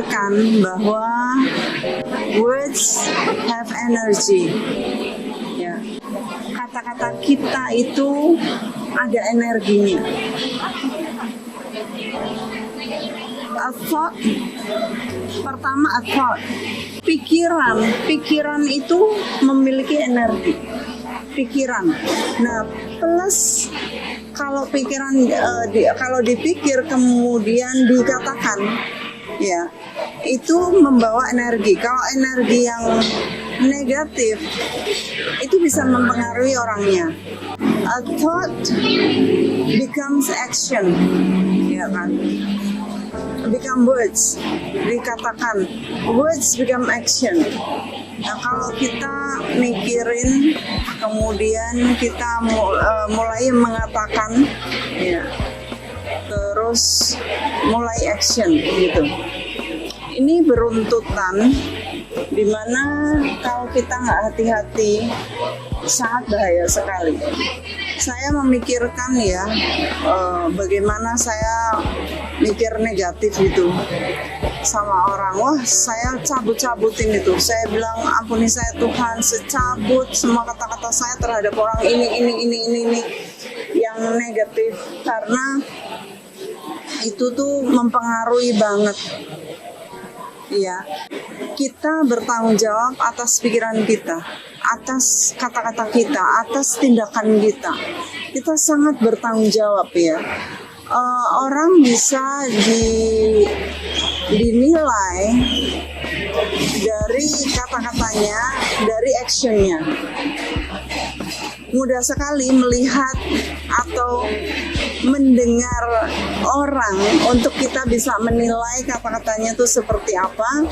memikirkan bahwa words have energy. Ya, kata-kata kita itu ada energinya. A thought, pertama a thought, pikiran itu memiliki energi. Pikiran. Nah, plus kalau pikiran kalau dipikir kemudian dikatakan, ya, itu membawa energi. Kalau energi yang negatif itu bisa mempengaruhi orangnya. A thought becomes action, ya kan? Become words, dikatakan, words become action. Nah, kalau kita mikirin, kemudian kita mulai mengatakan, ya, terus mulai action gitu. Ini beruntutan, dimana kalau kita nggak hati-hati, sangat bahaya sekali. Saya memikirkan, ya, bagaimana saya mikir negatif itu sama orang. Wah, saya cabut-cabutin itu. Saya bilang, ampuni saya Tuhan, secabut semua kata-kata saya terhadap orang ini yang negatif, karena itu tuh mempengaruhi banget. Iya, kita bertanggung jawab atas pikiran kita, atas kata-kata kita, atas tindakan kita. Kita sangat bertanggung jawab, ya. Orang bisa dinilai dari kata-katanya, dari actionnya. Mudah sekali melihat atau mendengar orang untuk kita bisa menilai kata-katanya itu seperti apa.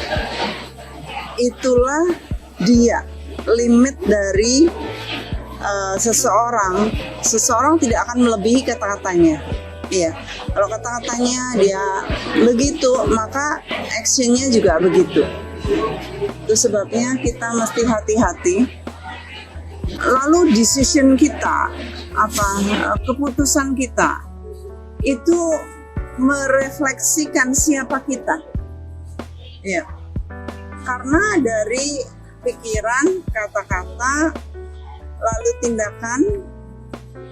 Itulah dia limit dari seseorang. Seseorang tidak akan melebihi kata-katanya. Iya, kalau kata-katanya dia begitu, maka actionnya juga begitu. Itu sebabnya kita mesti hati-hati. Lalu decision kita, keputusan kita, itu merefleksikan siapa kita. Ya, karena dari pikiran, kata-kata, lalu tindakan,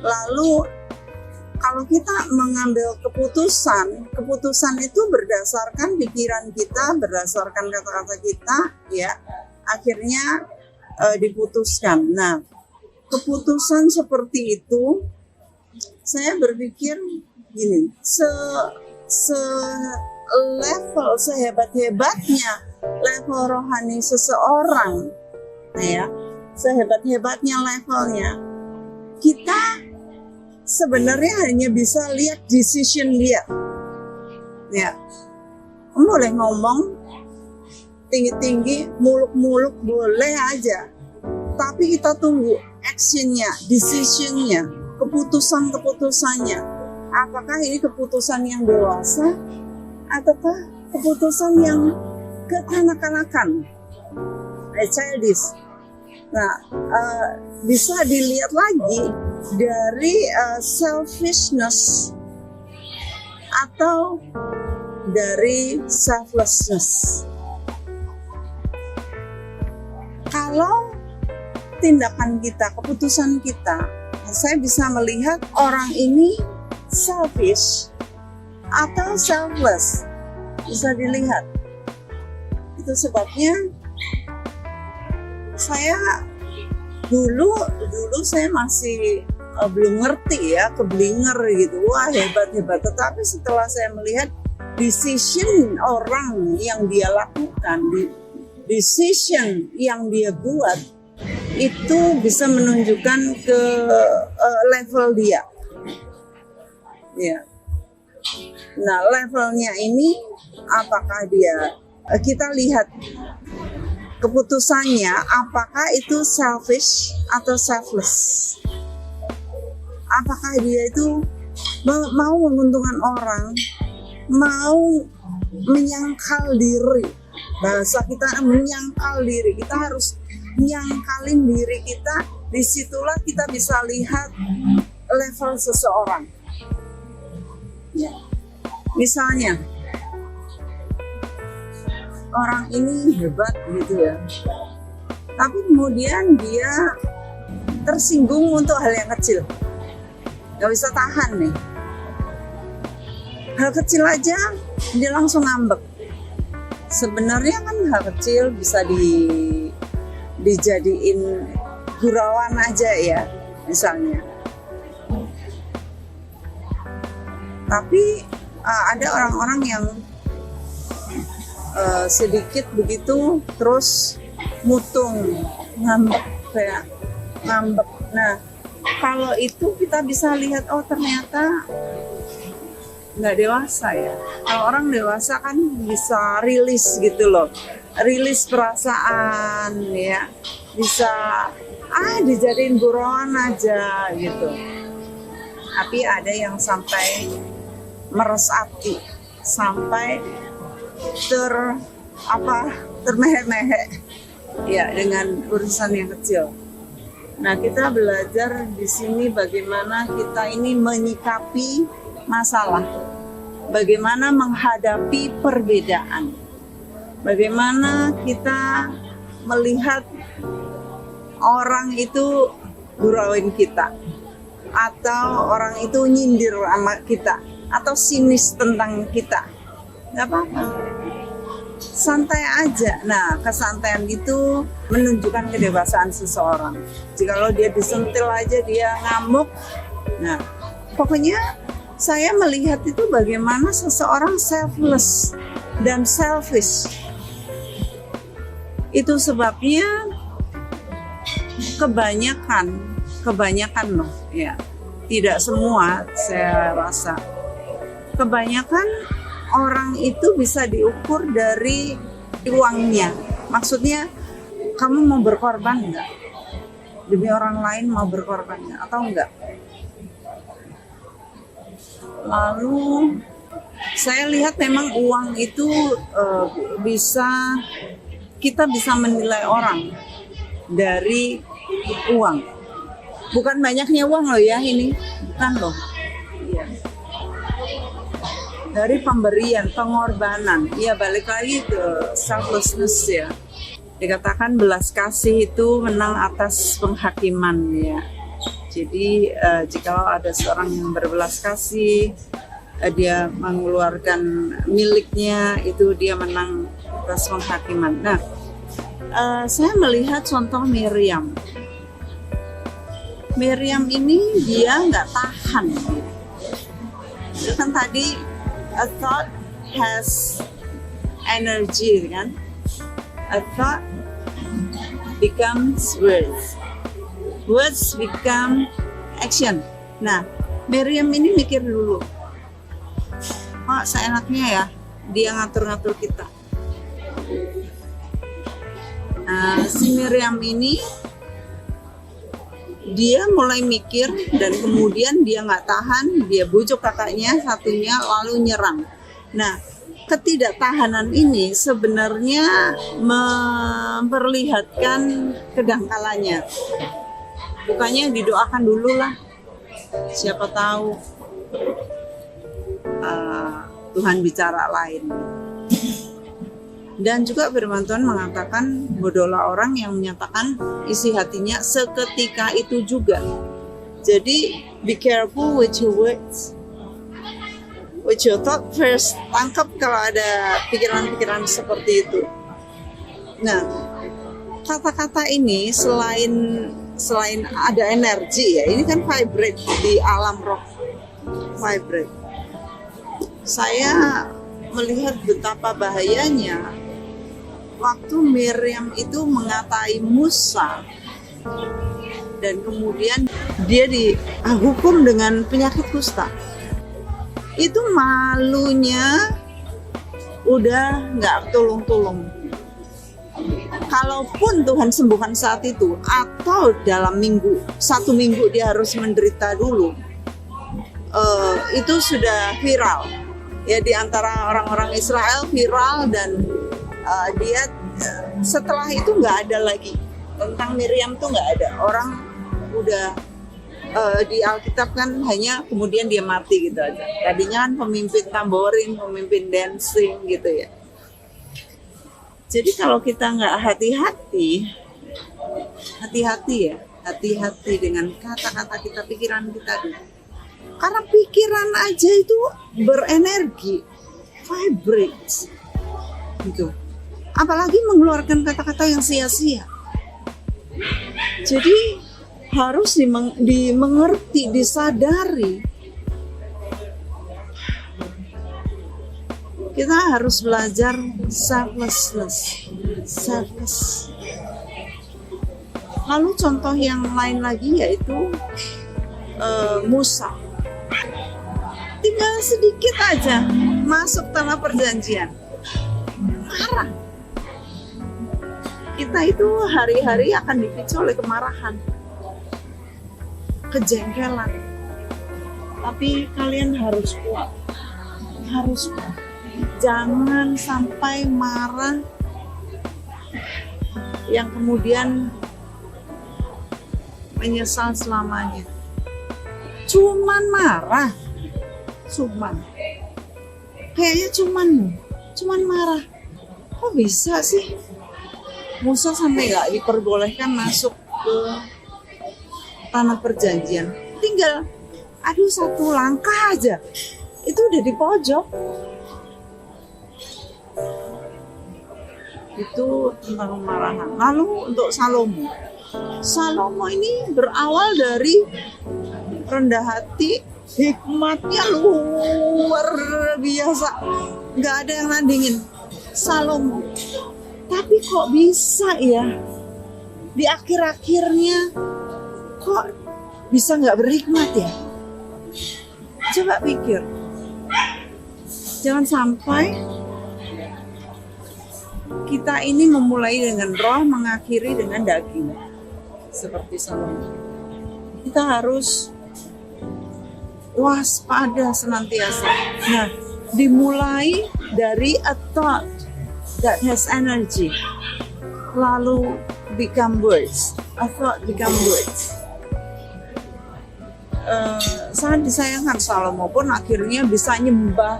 lalu kalau kita mengambil keputusan itu berdasarkan pikiran kita, berdasarkan kata-kata kita, ya, akhirnya diputuskan. Nah, keputusan seperti itu, saya berpikir gini, level sehebat-hebatnya level rohani seseorang, ya, sehebat-hebatnya levelnya, kita sebenarnya hanya bisa lihat decision dia. Ya, boleh ngomong tinggi-tinggi, muluk-muluk boleh aja, tapi kita tunggu actionnya, decisionnya, keputusannya. Apakah ini keputusan yang dewasa ataukah keputusan yang kekanak-kanakan, childish. Nah, bisa dilihat lagi dari selfishness atau dari selflessness. Kalau tindakan kita, keputusan kita, saya bisa melihat orang ini selfish atau selfless, bisa dilihat. Itu sebabnya saya dulu saya masih belum ngerti, ya, keblinger gitu, wah hebat. Tetapi setelah saya melihat decision orang yang dia lakukan, decision yang dia buat, itu bisa menunjukkan ke level dia. Ya. Nah, levelnya ini apakah kita lihat keputusannya, apakah itu selfish atau selfless? Apakah dia itu mau menguntungkan orang, mau menyangkal diri? Bahasa kita menyangkal diri, kita harus menyangkalin diri kita. Disitulah kita bisa lihat level seseorang. Ya. Misalnya, orang ini hebat gitu ya. Tapi kemudian dia tersinggung untuk hal yang kecil, nggak bisa tahan nih. Hal kecil aja dia langsung ngambek. Sebenarnya kan hal kecil bisa dijadiin gurauan aja ya, misalnya. Tapi ada orang-orang yang sedikit begitu terus mutung, ngambek kayak ngambek. Nah, kalau itu kita bisa lihat, oh ternyata nggak dewasa ya. Kalau orang dewasa kan bisa rilis gitu loh, rilis perasaan ya, bisa dijadiin buronan aja gitu. Tapi ada yang sampai meresati, sampai termehe-mehe ya dengan urusan yang kecil. Nah, kita belajar di sini bagaimana kita ini menyikapi masalah, bagaimana menghadapi perbedaan, bagaimana kita melihat orang itu gurauin kita, atau orang itu nyindir sama kita, atau sinis tentang kita. Nggak apa-apa, santai aja. Nah, kesantaian itu menunjukkan kedewasaan seseorang. Jikalau dia disentil aja dia ngamuk, nah pokoknya saya melihat itu bagaimana seseorang selfless dan selfish. Itu sebabnya kebanyakan loh ya, tidak semua, saya rasa kebanyakan orang itu bisa diukur dari uangnya. Maksudnya, kamu mau berkorban nggak? Demi orang lain mau berkorban nggak? Atau enggak? Lalu, saya lihat memang uang itu kita bisa menilai orang dari uang. Bukan banyaknya uang loh ya ini, bukan loh. Dari pemberian, pengorbanan, ya balik lagi ke selflessness ya. Dikatakan belas kasih itu menang atas penghakiman ya. Jadi jika ada seorang yang berbelas kasih, dia mengeluarkan miliknya, itu dia menang atas penghakiman. Nah, saya melihat contoh Miriam. Miriam ini dia nggak tahan. Itu kan tadi a thought has energy kan? A thought becomes words. Words become action. Nah, Miriam ini mikir dulu. Kok seenaknya ya dia ngatur-ngatur kita. Nah, si Miriam ini dia mulai mikir dan kemudian dia nggak tahan, dia bujuk kakaknya satunya lalu nyerang. Nah, ketidaktahanan ini sebenarnya memperlihatkan kedangkalannya. Bukannya didoakan dulu lah, siapa tahu Tuhan bicara lain. Dan juga firman Tuhan mengatakan bodohlah orang yang menyatakan isi hatinya seketika itu juga. Jadi be careful with your words, with your thought first. Tangkap kalau ada pikiran-pikiran seperti itu. Nah, kata-kata ini selain ada energi ya, ini kan vibrate di alam roh, vibrate. Saya melihat betapa bahayanya waktu Miriam itu mengatai Musa dan kemudian dia dihukum dengan penyakit kusta. Itu malunya udah nggak tolong-tolong. Kalaupun Tuhan sembuhkan saat itu atau dalam satu minggu dia harus menderita dulu, itu sudah viral ya di antara orang-orang Israel, viral. Dan dia setelah itu nggak ada lagi tentang Miriam, tuh nggak ada. Orang udah di Alkitab kan hanya kemudian dia mati gitu aja. Tadinya kan pemimpin tamborin, pemimpin dancing gitu ya. Jadi kalau kita nggak hati-hati ya, hati-hati dengan kata-kata kita, pikiran kita dulu. Karena pikiran aja itu berenergi, vibrates, gitu. Apalagi mengeluarkan kata-kata yang sia-sia. Jadi harus dimengerti, disadari. Kita harus belajar selfless. Lalu contoh yang lain lagi yaitu Musa. Tinggal sedikit aja masuk tanah perjanjian, marah. Kita itu hari-hari akan dipicu oleh kemarahan, kejengkelan. Tapi kalian harus kuat. Jangan sampai marah yang kemudian menyesal selamanya. Cuman marah, kayaknya cuman marah. Kok bisa sih Musa sampai gak diperbolehkan masuk ke tanah perjanjian? Tinggal satu langkah aja, itu udah di pojok. Itu tentang kemarahan. Lalu untuk Salomo ini berawal dari rendah hati, hikmatnya luar biasa, nggak ada yang nandingin Salomo. Tapi kok bisa ya di akhir-akhirnya kok bisa nggak berhikmat ya? Coba pikir, jangan sampai kita ini memulai dengan roh, mengakhiri dengan daging, seperti Salomo. Kita harus waspada senantiasa. Nah, dimulai dari a thought that has energy, lalu become words. A thought become words. Sangat disayangkan Salomo pun akhirnya bisa nyembah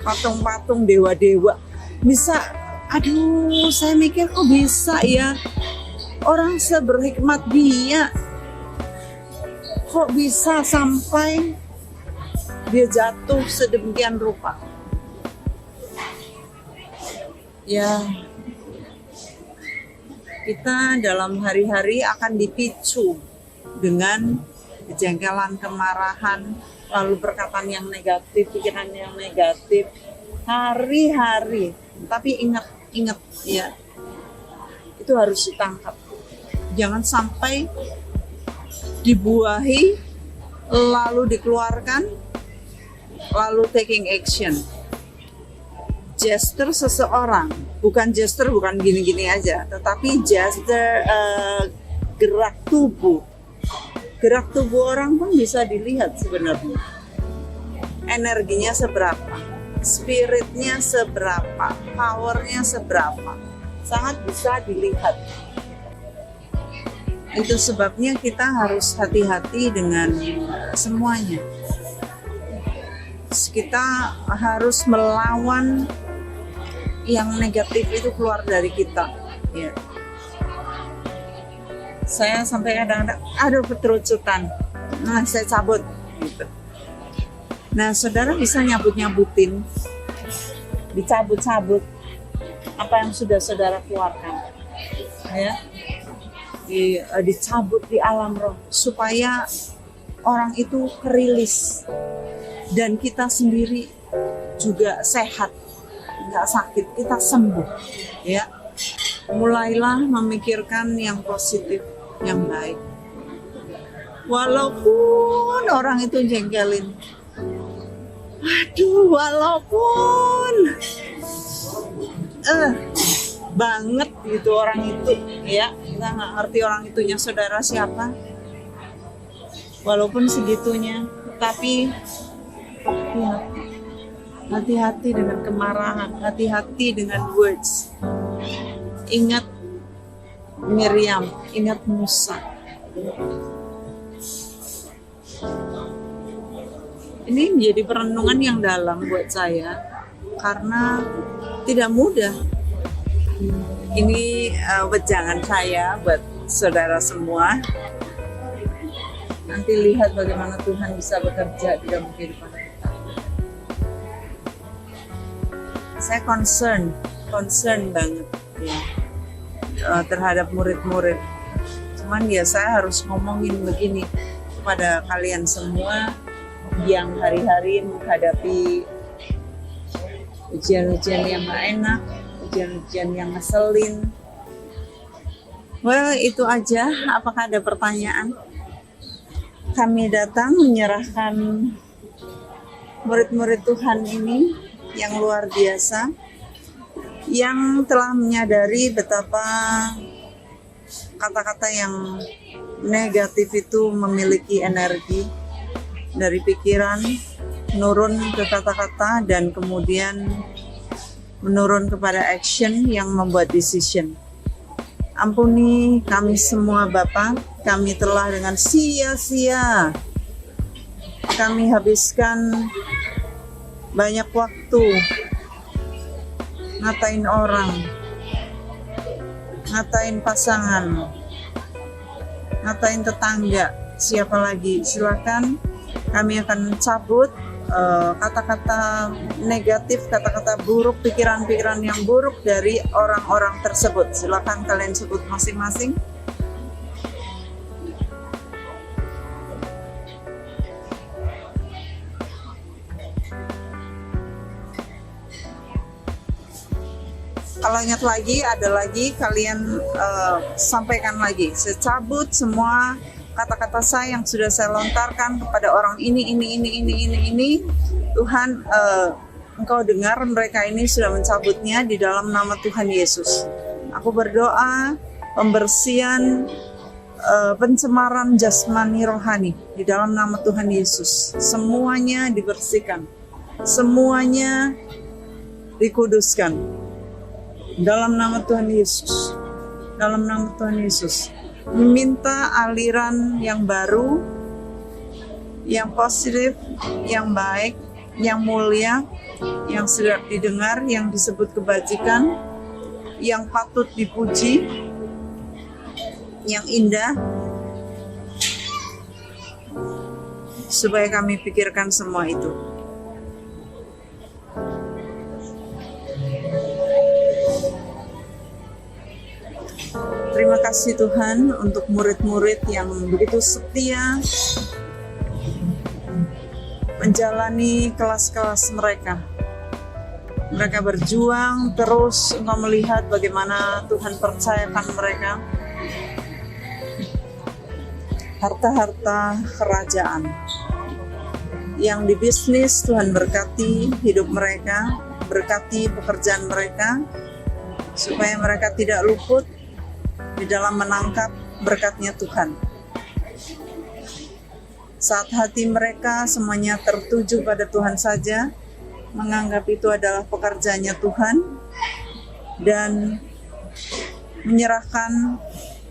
patung-patung dewa-dewa. Bisa, saya mikir kok bisa ya orang seberhikmat dia, kok bisa sampai dia jatuh sedemikian rupa. Ya, kita dalam hari-hari akan dipicu dengan kejengkelan, kemarahan, lalu perkataan yang negatif, pikiran yang negatif, hari-hari. Tapi ingat ya, itu harus ditangkap. Jangan sampai dibuahi, lalu dikeluarkan, lalu taking action. Gesture seseorang, bukan gini-gini aja, tetapi gesture gerak tubuh. Gerak tubuh orang pun bisa dilihat sebenarnya. Energinya seberapa, spiritnya seberapa, powernya seberapa, sangat bisa dilihat. Itu sebabnya kita harus hati-hati dengan semuanya. Kita harus melawan yang negatif itu keluar dari kita. Ya. Saya sampai kadang-kadang keterucutan, saya cabut gitu. Nah, saudara bisa nyabut-nyabutin, dicabut-cabut apa yang sudah saudara keluarkan, ya, dicabut di alam roh supaya orang itu kerilis dan kita sendiri juga sehat, nggak sakit, kita sembuh, ya. Mulailah memikirkan yang positif, yang baik. Walaupun orang itu jengkelin, walaupun banget gitu orang itu, ya, kita nggak ngerti orang itunya saudara siapa, walaupun segitunya, tapi hati-hati dengan kemarahan, hati-hati dengan words. Ingat Miriam, ingat Musa. Ini menjadi perenungan yang dalam buat saya, karena Tidak mudah. Ini wejangan saya buat saudara semua. Nanti lihat bagaimana Tuhan bisa bekerja di dalam kehidupan kita. Saya concern banget ya, terhadap murid-murid. Cuman ya saya harus ngomongin begini kepada kalian semua yang hari-hari menghadapi ujian-ujian yang gak enak, ujian-ujian yang ngeselin. Well, itu aja. Apakah ada pertanyaan? Kami datang menyerahkan murid-murid Tuhan ini yang luar biasa, yang telah menyadari betapa kata-kata yang negatif itu memiliki energi dari pikiran, menurun ke kata-kata, dan kemudian menurun kepada action yang membuat decision. Ampuni kami semua Bapa, kami telah dengan sia-sia kami habiskan banyak waktu ngatain orang, ngatain pasangan, ngatain tetangga, siapa lagi. Silakan, kami akan cabut kata-kata negatif, kata-kata buruk, pikiran-pikiran yang buruk dari orang-orang tersebut. Silakan kalian sebut masing-masing. Kalau ingat lagi, ada lagi, kalian sampaikan lagi. Saya cabut semua kata-kata saya yang sudah saya lontarkan kepada orang ini. Tuhan, Engkau dengar mereka ini sudah mencabutnya di dalam nama Tuhan Yesus. Aku berdoa pembersihan, pencemaran jasmani rohani di dalam nama Tuhan Yesus. Semuanya dibersihkan, semuanya dikuduskan dalam nama Tuhan Yesus. Dalam nama Tuhan Yesus. Meminta aliran yang baru, yang positif, yang baik, yang mulia, yang sedap didengar, yang disebut kebajikan, yang patut dipuji, yang indah, supaya kami pikirkan semua itu. Terima kasih Tuhan untuk murid-murid yang begitu setia menjalani kelas-kelas mereka. Mereka berjuang terus. Engkau melihat bagaimana Tuhan percayakan mereka harta-harta kerajaan. Yang di bisnis, Tuhan berkati hidup mereka, berkati pekerjaan mereka, supaya mereka tidak luput di dalam menangkap berkatnya Tuhan. Saat hati mereka semuanya tertuju pada Tuhan saja, menganggap itu adalah pekerjaannya Tuhan, dan menyerahkan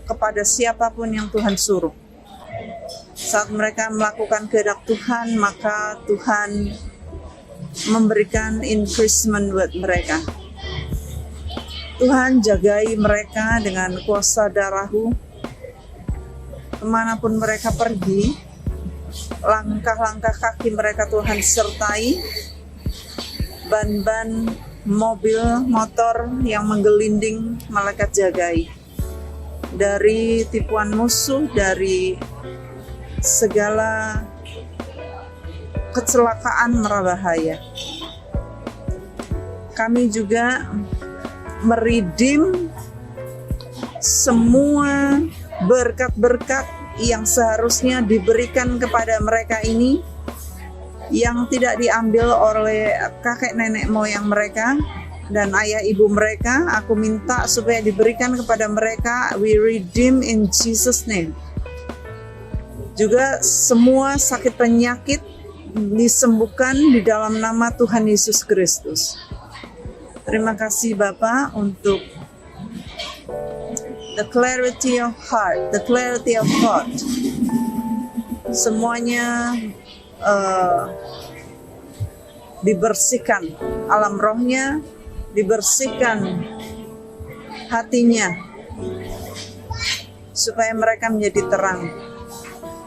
kepada siapapun yang Tuhan suruh. Saat mereka melakukan kehendak Tuhan, maka Tuhan memberikan increasement buat mereka. Tuhan jagai mereka dengan kuasa darah-Mu. Kemanapun mereka pergi, langkah-langkah kaki mereka Tuhan sertai. Ban-ban mobil, motor yang menggelinding, malaikat jagai. Dari tipuan musuh, dari segala kecelakaan merabahaya. Kami juga meridim semua berkat-berkat yang seharusnya diberikan kepada mereka ini, yang tidak diambil oleh kakek nenek moyang mereka dan ayah ibu mereka. Aku minta supaya diberikan kepada mereka. We redeem in Jesus name. Juga semua sakit penyakit disembuhkan di dalam nama Tuhan Yesus Kristus. Terima kasih Bapa untuk the clarity of heart, the clarity of thought. Semuanya dibersihkan alam rohnya, dibersihkan hatinya, supaya mereka menjadi terang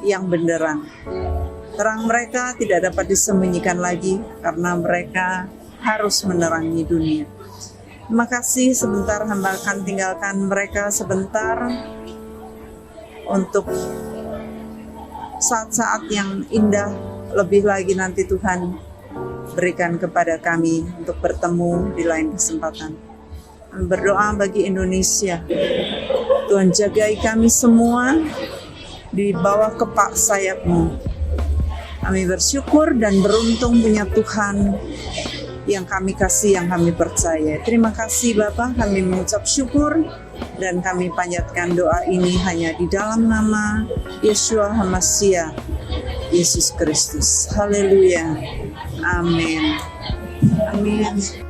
yang benderang. Terang mereka tidak dapat disembunyikan lagi, karena mereka harus menerangi dunia. Terima kasih, sebentar hamba akan tinggalkan mereka sebentar untuk saat-saat yang indah lebih lagi nanti Tuhan berikan kepada kami untuk bertemu di lain kesempatan. Kami berdoa bagi Indonesia. Tuhan jagai kami semua di bawah kepak sayap-Mu. Kami bersyukur dan beruntung punya Tuhan yang kami kasih, yang kami percaya. Terima kasih Bapa, kami mengucap syukur dan kami panjatkan doa ini hanya di dalam nama Yeshua HaMashiach, Yesus Kristus. Haleluya. Amin. Amin.